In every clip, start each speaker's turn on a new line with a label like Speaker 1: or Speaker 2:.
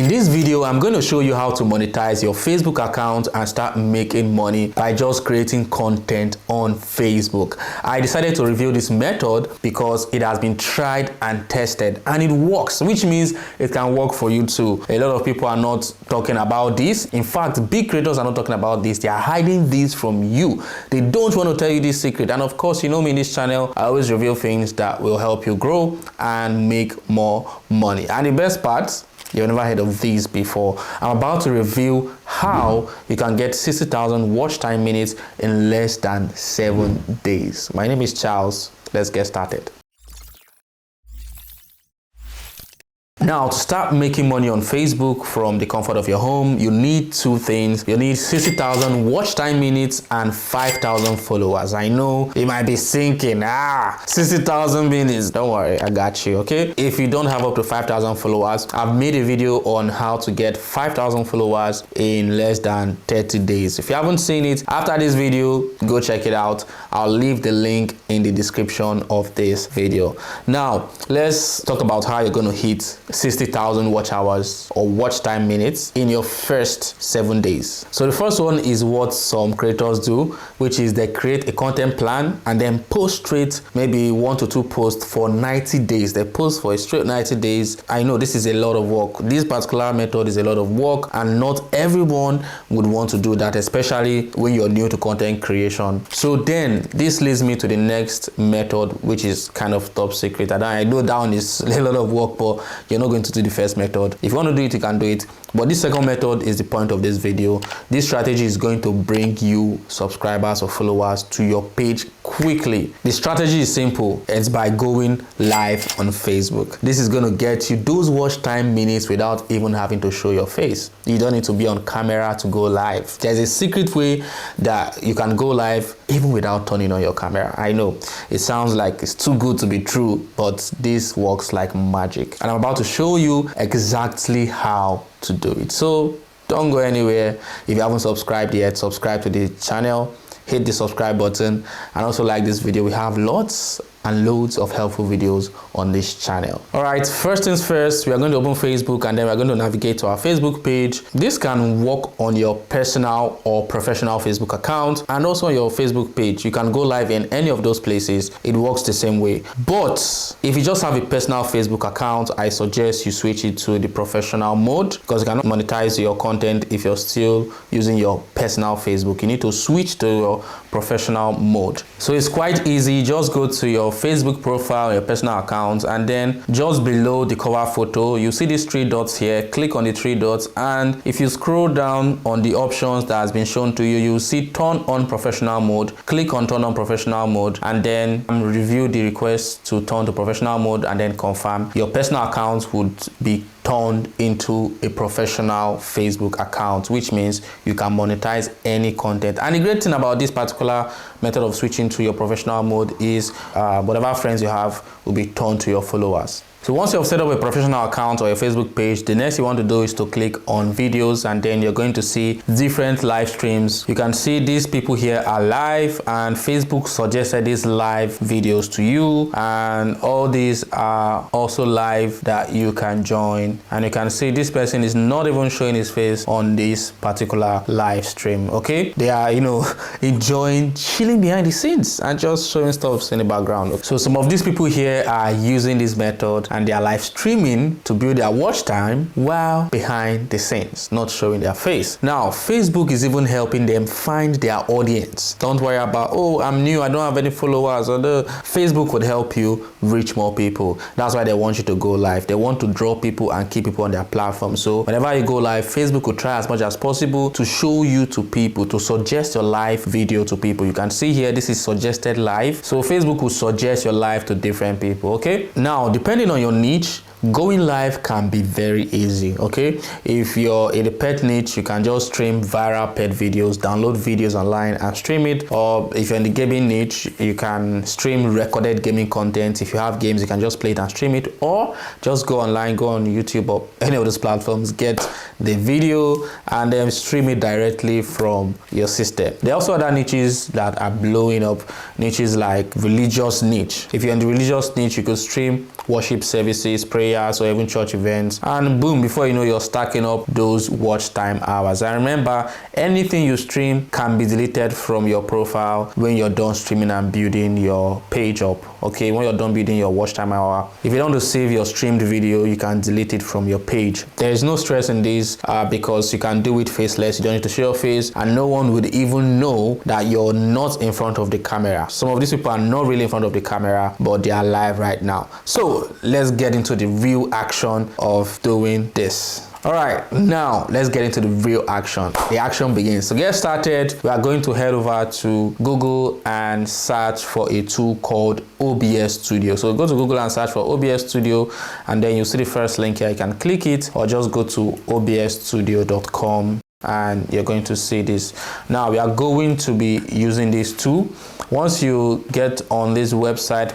Speaker 1: In this video, I'm going to show you how to monetize your Facebook account and start making money by just creating content on Facebook. I decided to review this method because it has been tried and tested and it works, which means it can work for you too. A lot of people are not talking about this. In fact, big creators are not talking about this. They are hiding this from you. They don't want to tell you this secret. And of course, you know me in this channel, I always reveal things that will help you grow and make more money. And the best part, you've never heard of these before. I'm about to reveal how you can get 60,000 watch time minutes in less than 7 days. My name is Charles. Let's get started. Now, to start making money on Facebook from the comfort of your home, you need two things. You need 60,000 watch time minutes and 5,000 followers. I know you might be thinking, 60,000 minutes. Don't worry, I got you, okay? If you don't have up to 5,000 followers, I've made a video on how to get 5,000 followers in less than 30 days. If you haven't seen it, after this video, go check it out. I'll leave the link in the description of this video. Now, let's talk about how you're going to hit 60,000 watch hours or watch time minutes in your first 7 days. So the first one is what some creators do, which is they create a content plan and then post straight maybe 1 to 2 posts for 90 days. They post for a straight 90 days. I know this is a lot of work. This particular method is a lot of work and not everyone would want to do that, especially when you're new to content creation. So then this leads me to the next method, which is kind of top secret. And I know that one is a lot of work, but you're not going to do the first method. If you want to do it, you can do it. But this second method is the point of this video. This strategy is going to bring you subscribers or followers to your page quickly. The strategy is simple. It's by going live on Facebook. This is going to get you those watch time minutes without even having to show your face. You don't need to be on camera to go live. There's a secret way that you can go live even without turning on your camera. I know it sounds like it's too good to be true, but this works like magic. And I'm about to show you exactly how to do it. So don't go anywhere. If you haven't subscribed yet, subscribe to the channel, hit the subscribe button, and also like this video. We have lots and loads of helpful videos on this channel. All right, first things first, we are going to open Facebook and then we're going to navigate to our Facebook page. This can work on your personal or professional Facebook account and also on your Facebook page. You can go live in any of those places. It works the same way. But if you just have a personal Facebook account, I suggest you switch it to the professional mode because you cannot monetize your content if you're still using your personal Facebook. You need to switch to your professional mode. So it's quite easy. Just go to your Facebook profile, your personal account, and then just below the cover photo, you see these 3 dots here. Click on the 3 dots, and if you scroll down on the options that has been shown to you, you see turn on professional mode. Click on turn on professional mode and then review the request to turn to professional mode and then confirm. Your personal account would be turned into a professional Facebook account, which means you can monetize any content. And the great thing about this particular method of switching to your professional mode is whatever friends you have will be turned to your followers. So once you have set up a professional account or a Facebook page, the next you want to do is to click on videos, and then you're going to see different live streams. You can see these people here are live, and Facebook suggested these live videos to you, and all these are also live that you can join. And you can see this person is not even showing his face on this particular live stream. Okay, they are, you know, enjoying chilling behind the scenes and just showing stuff in the background. So some of these people here are using this method and they are live streaming to build their watch time while behind the scenes, not showing their face. Now, Facebook is even helping them find their audience. Don't worry about, oh, I'm new, I don't have any followers. Facebook would help you reach more people. That's why they want you to go live. They want to draw people and keep people on their platform. So whenever you go live, Facebook will try as much as possible to show you to people, to suggest your live video to people. You can see here, this is suggested live. So Facebook will suggest your live to different people, okay? Now, depending on your niche, going live can be very easy. Okay, if you're in a pet niche, you can just stream viral pet videos, download videos online and stream it. Or if you're in the gaming niche, you can stream recorded gaming content. If you have games, you can just play it and stream it, or just go online, go on YouTube or any of those platforms, get the video and then stream it directly from your system. There are also other niches that are blowing up, niches like religious niche. If you're in the religious niche, you could stream worship services, praise prayers or even church events, and boom, before you know, you're stacking up those watch time hours. And remember, anything you stream can be deleted from your profile when you're done streaming and building your page up. Okay, when you're done building your watch time hour, if you don't want to save your streamed video, you can delete it from your page. There is no stress in this because you can do it faceless. You don't need to show your face, and no one would even know that you're not in front of the camera. Some of these people are not really in front of the camera, but they are live right now. So let's get into the real action of doing this. All right, now let's get into the real action. The action begins. To get started, we are going to head over to Google and search for a tool called OBS Studio. So go to Google and search for OBS Studio, and then you see the first link here. You can click it or just go to obsstudio.com and you're going to see this. Now we are going to be using this tool. Once you get on this website,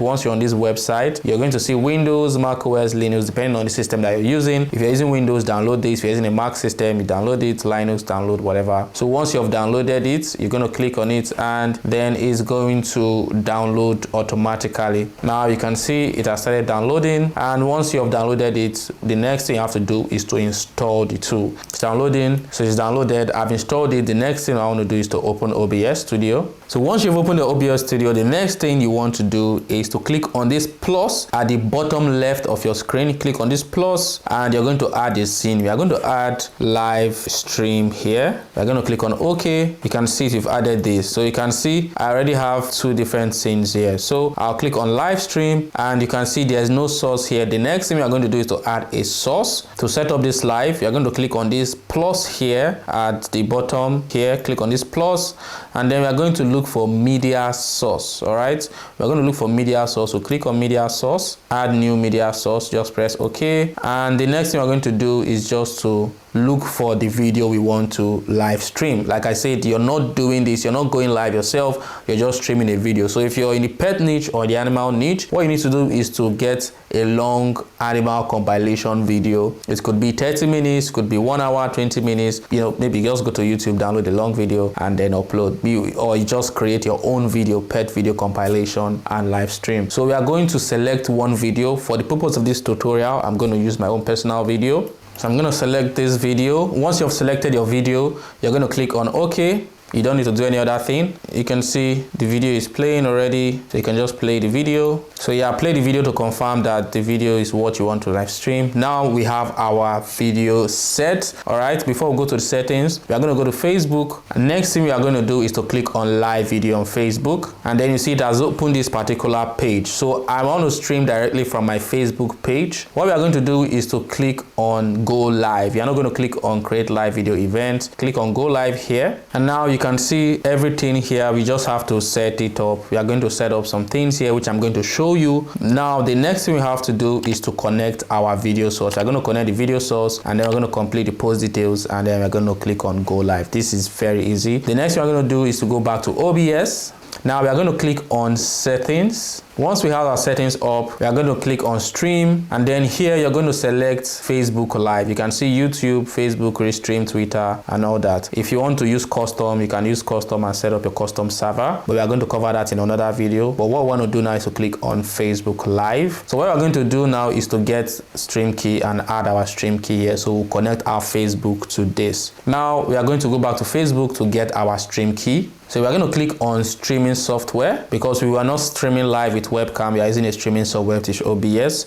Speaker 1: you're going to see Windows, Mac OS, Linux, depending on the system that you're using. If you're using Windows, download this. If you're using a Mac system, you download it. Linux, download whatever. So once you've downloaded it, you're going to click on it, and then it's going to download automatically. Now you can see it has started downloading, and once you have downloaded it, the next thing you have to do is to install the tool. It's downloading, so it's downloaded. I've installed it. The next thing I want to do is to open OBS Studio. So once you've opened the OBS Studio, the next thing you want to do is to click on this plus at the bottom left of your screen. Click on this plus, and you're going to add a scene. We are going to add live stream here. We're going to click on OK. You can see if you've added this. So you can see I already have two different scenes here. So I'll click on live stream, and you can see there's no source here. The next thing we are going to do is to add a source. To set up this live, you're going to click on this plus here at the bottom here. Click on this plus, and then we are going to look for media source. All right, we're going to look for media source. So click on media source, add new media source, just press OK, and the next thing we're going to do is just to look for the video we want to live stream. Like I said, you're not doing this, you're not going live yourself, you're just streaming a video. So if you're in the pet niche or the animal niche, what you need to do is to get a long animal compilation video. It could be 30 minutes, could be 1 hour, 20 minutes. You know, maybe just go to YouTube, download a long video, and then upload. Or you just create your own video, pet video compilation, and live stream. So we are going to select one video. For the purpose of this tutorial, I'm going to use my own personal video. So I'm going to select this video. Once you've selected your video, you're going to click on OK. You don't need to do any other thing. You can see the video is playing already, so you can just play the video. So yeah, play the video to confirm that the video is what you want to live stream. Now we have our video set. All right, before we go to the settings, we are going to go to Facebook. And next thing we are going to do is to click on live video on Facebook, and then you see it has opened this particular page. So I want to stream directly from my Facebook page. What we are going to do is to click on go live. You're not going to click on create live video event. Click on go live here, and now you can see everything here. We just have to set it up. We are going to set up some things here, which I'm going to show you. Now the next thing we have to do is to connect our video source. We're going to connect the video source, and then we're going to complete the post details, and then we're going to click on go live. This is very easy. The next thing we're going to do is to go back to OBS. Now we are going to click on settings. Once we have our settings up, we are going to click on stream, and then here you're going to select Facebook Live. You can see YouTube, Facebook, Restream, Twitter, and all that. If you want to use custom, you can use custom and set up your custom server, but we are going to cover that in another video. But what we want to do now is to click on Facebook Live. So what we're going to do now is to get stream key and add our stream key here. So we'll connect our Facebook to this. Now we are going to go back to Facebook to get our stream key. So we are going to click on streaming software, because we were not streaming live with webcam. We are using a streaming software, which is OBS.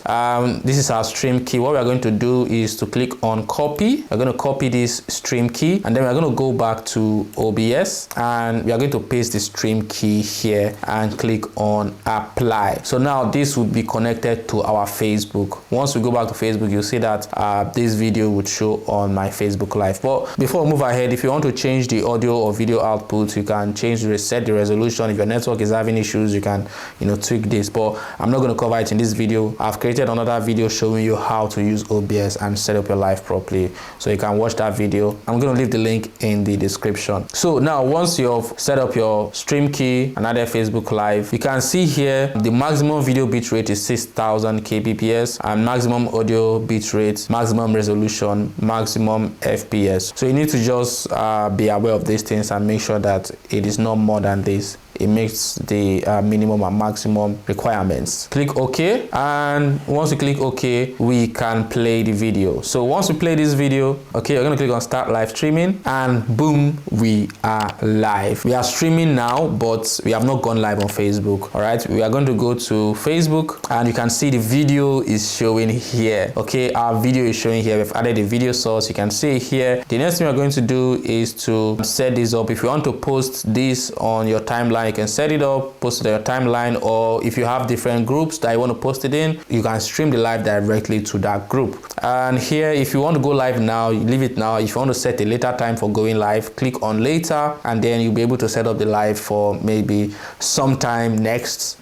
Speaker 1: This is our stream key. What we are going to do is to click on copy. We're going to copy this stream key, and then we're going to go back to OBS, and we are going to paste the stream key here and click on apply. So now this would be connected to our Facebook. Once we go back to Facebook, you'll see that this video would show on my Facebook Live. But before we move ahead, if you want to change the audio or video output, you can reset the resolution. If your network is having issues, you can tweak this, but I'm not going to cover it in this video. I've created another video showing you how to use OBS and set up your live properly, so you can watch that video. I'm going to leave the link in the description. So now once you've set up your stream key and added Facebook Live, you can see here the maximum video bitrate is 6000 kbps, and maximum audio bitrate, maximum resolution, maximum FPS. So you need to just be aware of these things and make sure that it is not more than this. it makes the minimum and maximum requirements. Click OK, and once you click OK, we can play the video. So once we play this video, okay, you're going to click on start live streaming, and boom, we are live. We are streaming now, but we have not gone live on Facebook. All right, we are going to go to Facebook, and you can see the video is showing here. Okay, our video is showing here. We've added the video source. You can see it here. The next thing we're going to do is to set this up. If you want to post this on your timeline, you can set it up, post it on your timeline, or if you have different groups that you want to post it in, you can stream the live directly to that group. And here, if you want to go live now, you leave it now. If you want to set a later time for going live, click on later, and then you'll be able to set up the live for maybe sometime next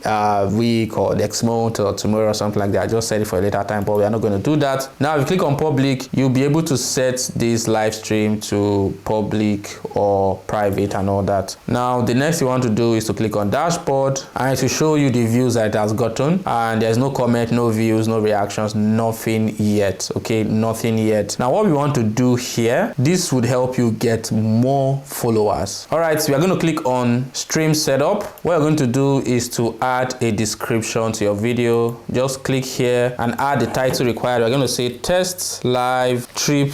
Speaker 1: week or next month or tomorrow or something like that. Just set it for a later time, but we are not going to do that. Now, if you click on public, you'll be able to set this live stream to public or private and all that. Now, the next you want to do is to click on dashboard, and it will show you the views that it has gotten, and there's no comment, no views, no reactions, nothing yet. Okay, nothing yet. Now, what we want to do here, this would help you get more followers. All right, so we are going to click on stream setup. What we're going to do is to add a description to your video. Just click here and add the title required. We're going to say test live trip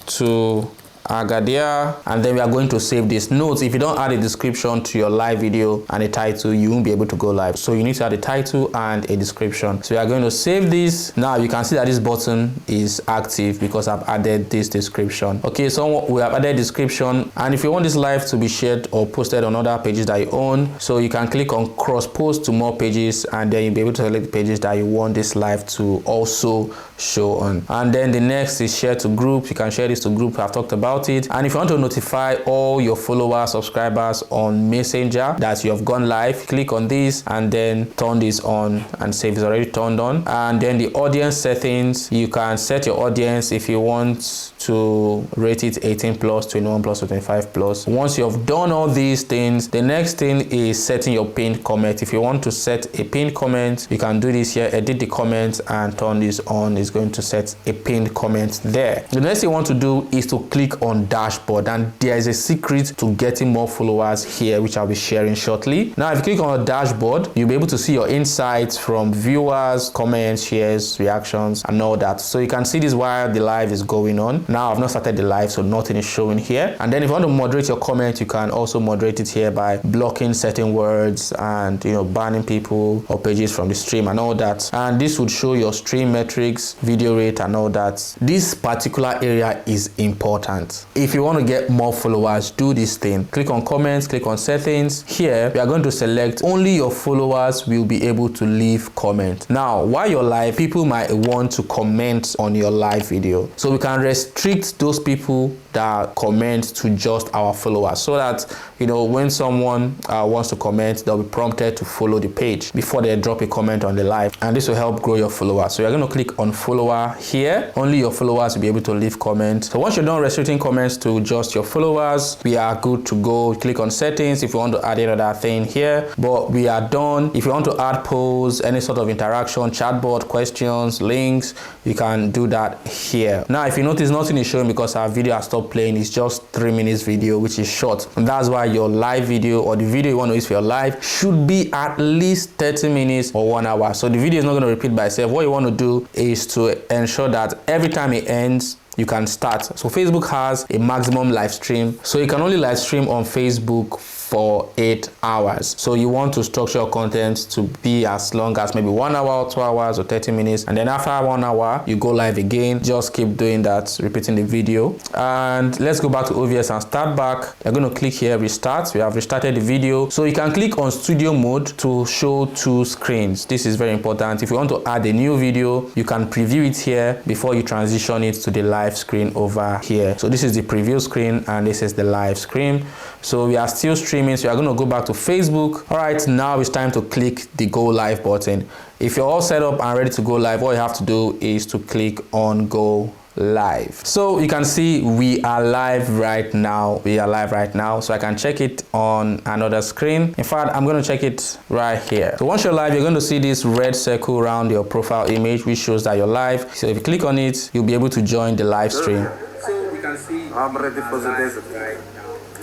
Speaker 1: to Agadir, and then we are going to save this. Note, if you don't add a description to your live video and a title, you won't be able to go live. So you need to add a title and a description. So we are going to save this. Now you can see that this button is active because I've added this description. Okay, so we have added description, and if you want this live to be shared or posted on other pages that you own, so you can click on cross post to more pages, and then you'll be able to select the pages that you want this live to also show on. And then the next is share to group. You can share this to group. I've talked about it. And if you want to notify all your followers, subscribers on Messenger that you have gone live, click on this and then turn this on and say it's already turned on. And then the audience settings, you can set your audience if you want to rate it 18 plus, 21 plus, or 25 plus. Once you have done all these things, the next thing is setting your pinned comment. If you want to set a pinned comment, you can do this here, edit the comment and turn this on. It's going to set a pinned comment there. The next thing you want to do is to click on dashboard, and there is a secret to getting more followers here, which I'll be sharing shortly. Now, if you click on a dashboard, you'll be able to see your insights from viewers, comments, shares, reactions, and all that. So you can see this while the live is going on. Now, I've not started the live, so nothing is showing here. And then if you want to moderate your comment, you can also moderate it here by blocking certain words and, you know, banning people or pages from the stream and all that. And this would show your stream metrics, video rate, and all that. This particular area is important. If you want to get more followers, do this thing. Click on comments, click on settings. Here, we are going to select only your followers will be able to leave comment. Now, while you're live, people might want to comment on your live video. So we can restrict those people that comment to just our followers, so that, you know, when someone wants to comment, they'll be prompted to follow the page before they drop a comment on the live, and this will help grow your followers. So you're going to click on follower here. Only your followers will be able to leave comments. So once you're done restricting comments to just your followers, we are good to go. Click on settings if you want to add another thing here, but we are done. If you want to add polls, any sort of interaction, chatbot, questions, links, you can do that here. Now, if you notice, nothing is showing because our video has stopped playing. It's just 3 minutes video, which is short, and that's why your live video or the video you want to use for your live should be at least 30 minutes or 1 hour. So the video is not going to repeat by itself. What you want to do is to ensure that every time it ends, you can start. So Facebook has a maximum live stream, so you can only live stream on Facebook for 8 hours. So you want to structure your content to be as long as maybe 1 hour or 2 hours or 30 minutes, and then after 1 hour you go live again. Just keep doing that, repeating the video. And let's go back to OBS and start back. You're going to click here, restart. We have restarted the video. So you can click on studio mode to show 2 screens. This is very important. If you want to add a new video, you can preview it here before you transition it to the live screen over here. So this is the preview screen and this is the live screen. So we are still streaming, so we are going to go back to Facebook. All right, now it's time to click the go live button. If you're all set up and ready to go live, all you have to do is to click on go live. So you can see we are live right now. So I can check it on another screen. In fact, I'm going to check it right here. So once you're live, you're going to see this red circle around your profile image, which shows that you're live. So if you click on it, you'll be able to join the live stream. So we can see I'm ready for the desert right now.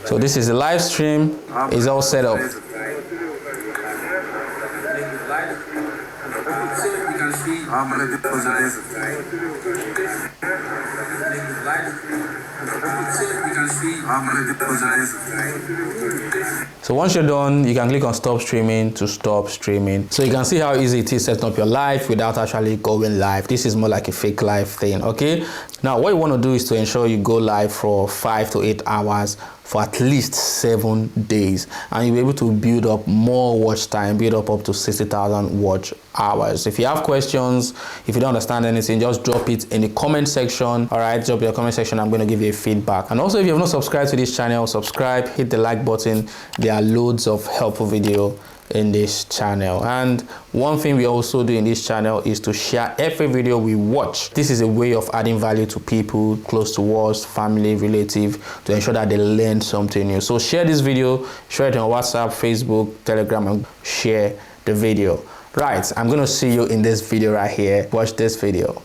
Speaker 1: So this is the live stream. It's all set up. So once you're done, you can click on stop streaming to stop streaming. So you can see how easy it is setting up your live without actually going live. This is more like a fake live thing, okay? Now what you want to do is to ensure you go live for 5 to 8 hours for at least 7 days, and you'll be able to build up more watch time, build up to 60,000 watch hours. If you have questions, if you don't understand anything, just drop it in the comment section. All right, drop your comment section. I'm going to give you a feedback. And also, if you have not subscribed to this channel, subscribe, hit the like button. There are loads of helpful video in this channel. And one thing we also do in this channel is to share every video we watch. This is a way of adding value to people close to us, family, relative, to ensure that they learn something new. So share this video, share it on WhatsApp, Facebook, Telegram, and share the video. Right, I'm going to see you in this video right here. Watch this video.